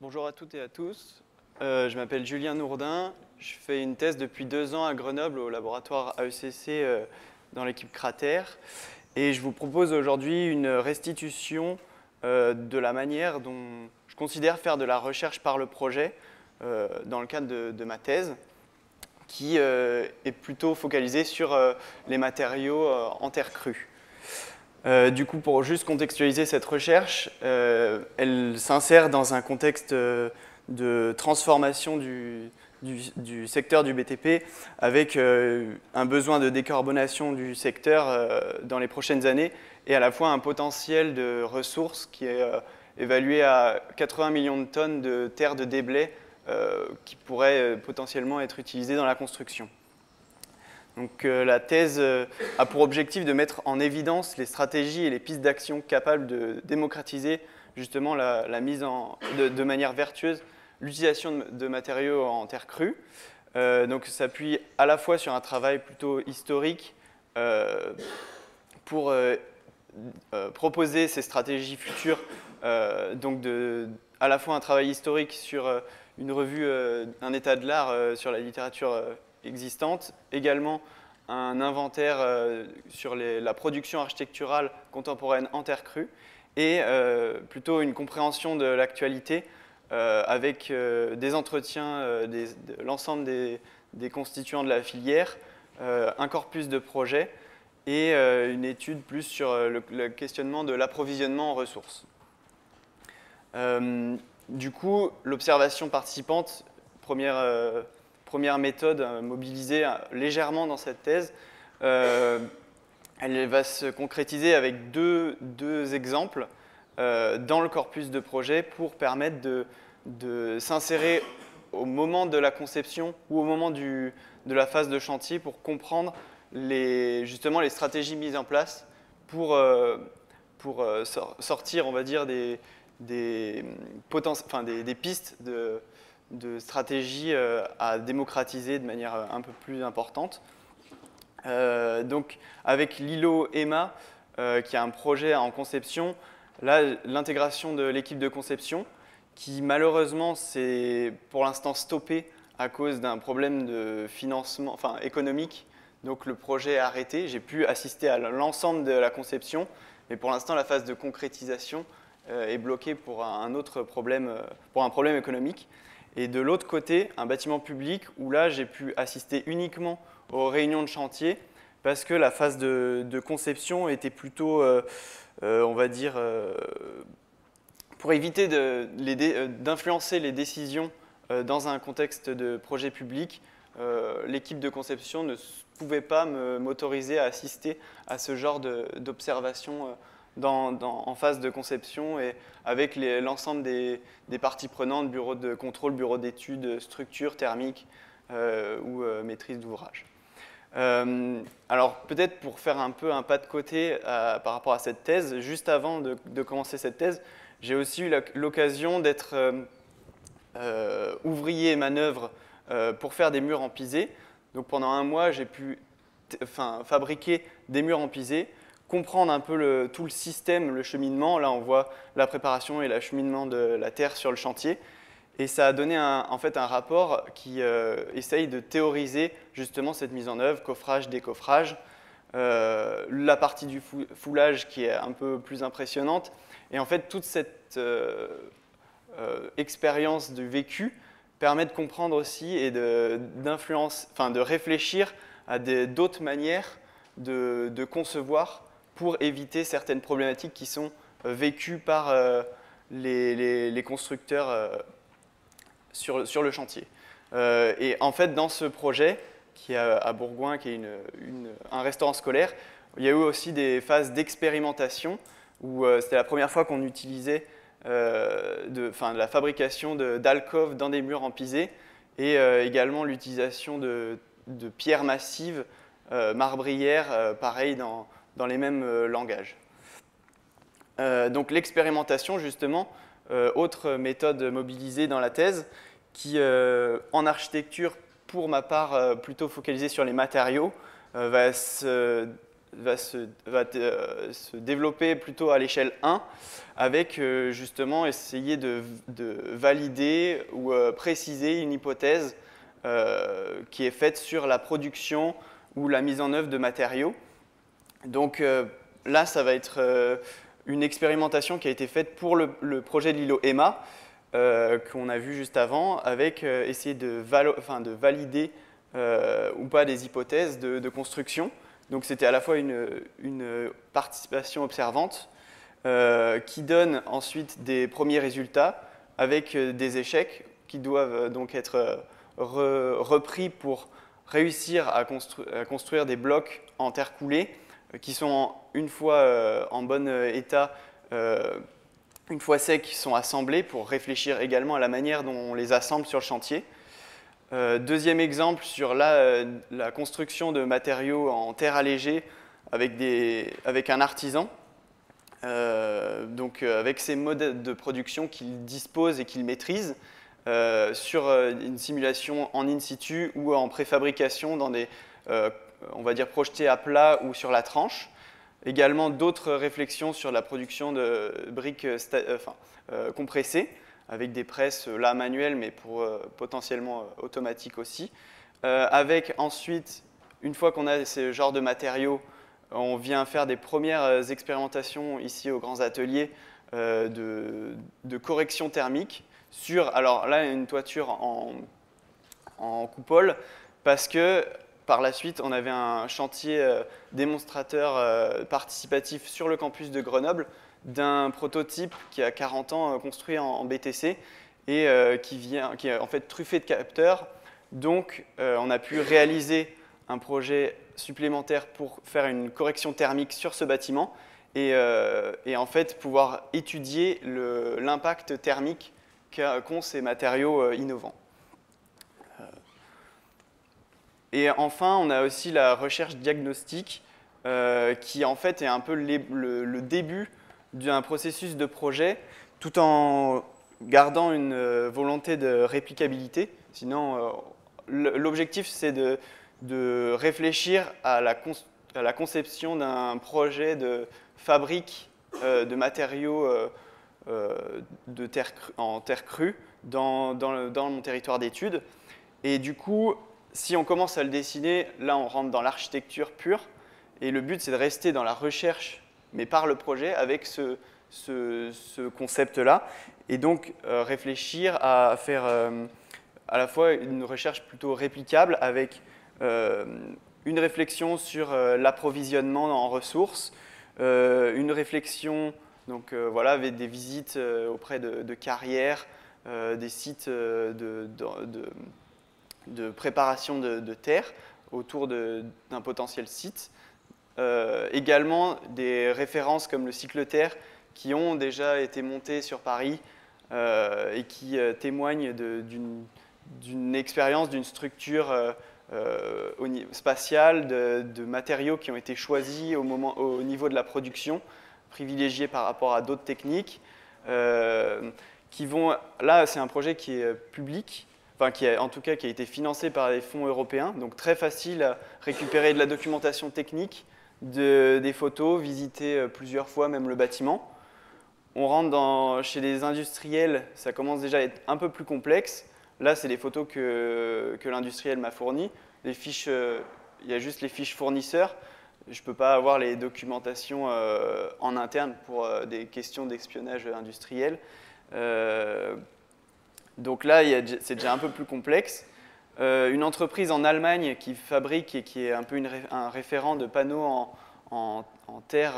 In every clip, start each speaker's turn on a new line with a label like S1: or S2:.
S1: Bonjour à toutes et à tous. Je m'appelle Julien Nourdin. Je fais une thèse depuis 2 ans à Grenoble au laboratoire AECC dans l'équipe Cratère. Et je vous propose aujourd'hui une restitution de la manière dont je considère faire de la recherche par le projet dans le cadre de ma thèse, qui est plutôt focalisée sur les matériaux en terre crue. Du coup, pour juste contextualiser cette recherche, elle s'insère dans un contexte de transformation du secteur du BTP avec un besoin de décarbonation du secteur dans les prochaines années et à la fois un potentiel de ressources qui est évalué à 80 millions de tonnes de terre de déblai qui pourraient potentiellement être utilisées dans la construction. Donc, la thèse a pour objectif de mettre en évidence les stratégies et les pistes d'action capables de démocratiser justement la mise de manière vertueuse l'utilisation de matériaux en terre crue. Donc, ça s'appuie à la fois sur un travail plutôt historique pour proposer ces stratégies futures, donc à la fois un travail historique sur une revue, un état de l'art sur la littérature existante, également un inventaire sur la production architecturale contemporaine en terre crue, et plutôt une compréhension de l'actualité avec des entretiens de l'ensemble des constituants de la filière, un corpus de projets et une étude plus sur le questionnement de l'approvisionnement en ressources. Du coup, l'observation participante, première méthode mobilisée légèrement dans cette thèse, elle va se concrétiser avec deux exemples dans le corpus de projet pour permettre de s'insérer au moment de la conception ou au moment de la phase de chantier pour comprendre justement les stratégies mises en place pour sortir, on va dire, des pistes de stratégies à démocratiser de manière un peu plus importante. Donc, avec l'ILO EMA, qui a un projet en conception, là, l'intégration de l'équipe de conception, qui malheureusement s'est pour l'instant stoppée à cause d'un problème de financement, économique. Donc, le projet est arrêté. J'ai pu assister à l'ensemble de la conception, mais pour l'instant, la phase de concrétisation est bloquée pour un problème économique. Et de l'autre côté, un bâtiment public où là, j'ai pu assister uniquement aux réunions de chantier parce que la phase de conception était plutôt, on va dire, pour éviter d'influencer les décisions dans un contexte de projet public, l'équipe de conception ne pouvait pas m'autoriser à assister à ce genre d'observation en phase de conception et avec l'ensemble des parties prenantes, bureau de contrôle, bureau d'études, structure thermique ou maîtrise d'ouvrage. Alors peut-être pour faire un peu un pas de côté par rapport à cette thèse, juste avant de commencer cette thèse, j'ai aussi eu l'occasion d'être ouvrier et manœuvre pour faire des murs en pisé. Donc pendant 1 mois, j'ai pu fabriquer des murs en pisé, comprendre un peu tout le système, le cheminement. Là, on voit la préparation et l'acheminement de la terre sur le chantier. Et ça a donné en fait un rapport qui essaye de théoriser justement cette mise en œuvre, coffrage, décoffrage, la partie du foulage qui est un peu plus impressionnante. Et en fait, toute cette expérience de vécu permet de comprendre aussi et de réfléchir à d'autres manières de concevoir pour éviter certaines problématiques qui sont vécues par les constructeurs sur le chantier. Et en fait, dans ce projet, qui est à Bourgoin, qui est un restaurant scolaire, il y a eu aussi des phases d'expérimentation où c'était la première fois qu'on utilisait la fabrication d'alcôves dans des murs en pisé et également l'utilisation de pierres massives, marbrières, pareil dans les mêmes langages. Donc l'expérimentation, justement, autre méthode mobilisée dans la thèse, qui en architecture, pour ma part, plutôt focalisée sur les matériaux, va se se développer plutôt à l'échelle 1, avec justement essayer de valider ou préciser une hypothèse qui est faite sur la production ou la mise en œuvre de matériaux. Donc là, ça va être une expérimentation qui a été faite pour le projet de l'îlot EMA, qu'on a vu juste avant, avec essayer de valider ou pas des hypothèses de construction. Donc c'était à la fois une participation observante qui donne ensuite des premiers résultats avec des échecs qui doivent donc être repris pour réussir à construire des blocs en terre coulée qui sont une fois en bon état, une fois secs, qui sont assemblés pour réfléchir également à la manière dont on les assemble sur le chantier. Deuxième exemple sur la construction de matériaux en terre allégée avec un artisan, donc avec ses modes de production qu'il dispose et qu'il maîtrise, sur une simulation en in situ ou en préfabrication dans des, on va dire, projetés à plat ou sur la tranche. Également d'autres réflexions sur la production de briques compressées, avec des presses là manuelles, mais potentiellement automatiques aussi. Avec ensuite, une fois qu'on a ce genre de matériaux, on vient faire des premières expérimentations ici aux grands ateliers de correction thermique sur, alors là, une toiture en coupole, parce que par la suite, on avait un chantier démonstrateur participatif sur le campus de Grenoble d'un prototype qui a 40 ans construit en BTC et qui est en fait truffé de capteurs. Donc, on a pu réaliser un projet supplémentaire pour faire une correction thermique sur ce bâtiment et en fait pouvoir étudier l'impact thermique qu'ont ces matériaux innovants. Et enfin, on a aussi la recherche diagnostique qui en fait est un peu le début d'un processus de projet tout en gardant une volonté de réplicabilité. Sinon, l'objectif, c'est de réfléchir à la conception d'un projet de fabrique de matériaux en terre crue dans mon territoire d'études. Et du coup, si on commence à le dessiner, là on rentre dans l'architecture pure. Et le but, c'est de rester dans la recherche, mais par le projet, avec ce concept-là. Et donc réfléchir à faire à la fois une recherche plutôt réplicable avec une réflexion sur l'approvisionnement en ressources, une réflexion donc, voilà, avec des visites auprès de carrières, des sites de préparation de terre autour d'un potentiel site. Également des références comme le cyclotherre qui ont déjà été montées sur Paris et qui témoignent d'une expérience, d'une structure spatiale, de matériaux qui ont été choisis au niveau de la production, privilégiés par rapport à d'autres techniques. Là, c'est un projet qui est public, enfin en tout cas qui a été financé par les fonds européens, donc très facile à récupérer de la documentation technique, des photos, visiter plusieurs fois même le bâtiment. On rentre chez les industriels, ça commence déjà à être un peu plus complexe. Là, c'est les photos que l'industriel m'a fournies. Il y a juste les fiches fournisseurs. Je ne peux pas avoir les documentations en interne pour des questions d'espionnage industriel. Donc là, c'est déjà un peu plus complexe. Une entreprise en Allemagne qui fabrique et qui est un peu un référent de panneaux en terre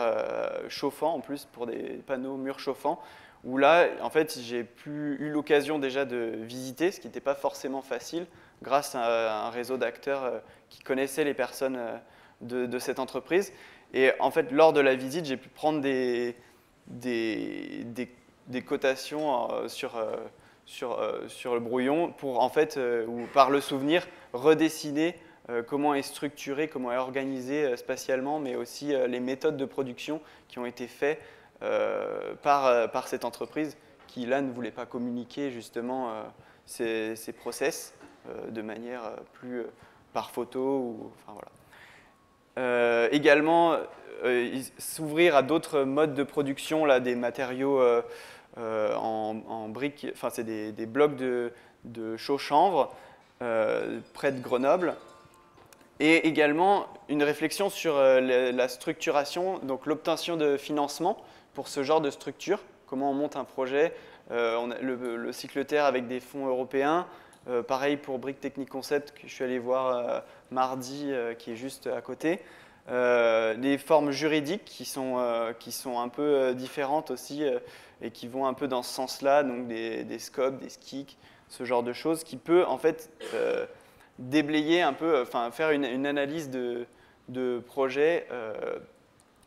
S1: chauffant, en plus pour des panneaux murs chauffants, où là, en fait, j'ai eu l'occasion déjà de visiter, ce qui n'était pas forcément facile, grâce à un réseau d'acteurs qui connaissaient les personnes de cette entreprise. Et en fait, lors de la visite, j'ai pu prendre des cotations sur le brouillon pour, en fait, ou par le souvenir, redessiner comment est structuré, comment est organisé spatialement, mais aussi les méthodes de production qui ont été faites par cette entreprise qui, là, ne voulait pas communiquer justement ces process de manière plus par photo. Enfin, voilà. Également, s'ouvrir à d'autres modes de production, là, des matériaux en briques, enfin c'est des blocs de chaux-chanvre près de Grenoble. Et également une réflexion sur la structuration, donc l'obtention de financement pour ce genre de structure, comment on monte un projet, le cycloterre avec des fonds européens, pareil pour Brick Technique Concept que je suis allé voir mardi qui est juste à côté. Les formes juridiques qui sont un peu différentes aussi et qui vont un peu dans ce sens-là, donc des scopes, des SKIC, ce genre de choses qui peut en fait déblayer un peu, enfin faire une analyse de projet,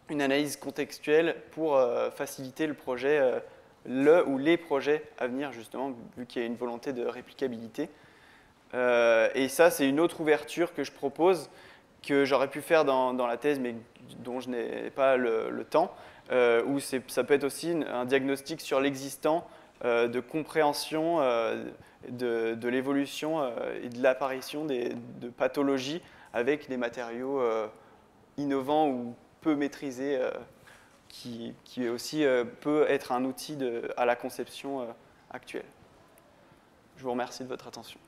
S1: une analyse contextuelle pour faciliter le projet, le ou les projets à venir justement, vu qu'il y a une volonté de réplicabilité. Et ça, c'est une autre ouverture que je propose, que j'aurais pu faire dans la thèse, mais dont je n'ai pas le temps, où ça peut être aussi un diagnostic sur l'existant, de compréhension de l'évolution et de l'apparition de pathologies avec des matériaux innovants ou peu maîtrisés, qui aussi peut être un outil à la conception actuelle. Je vous remercie de votre attention.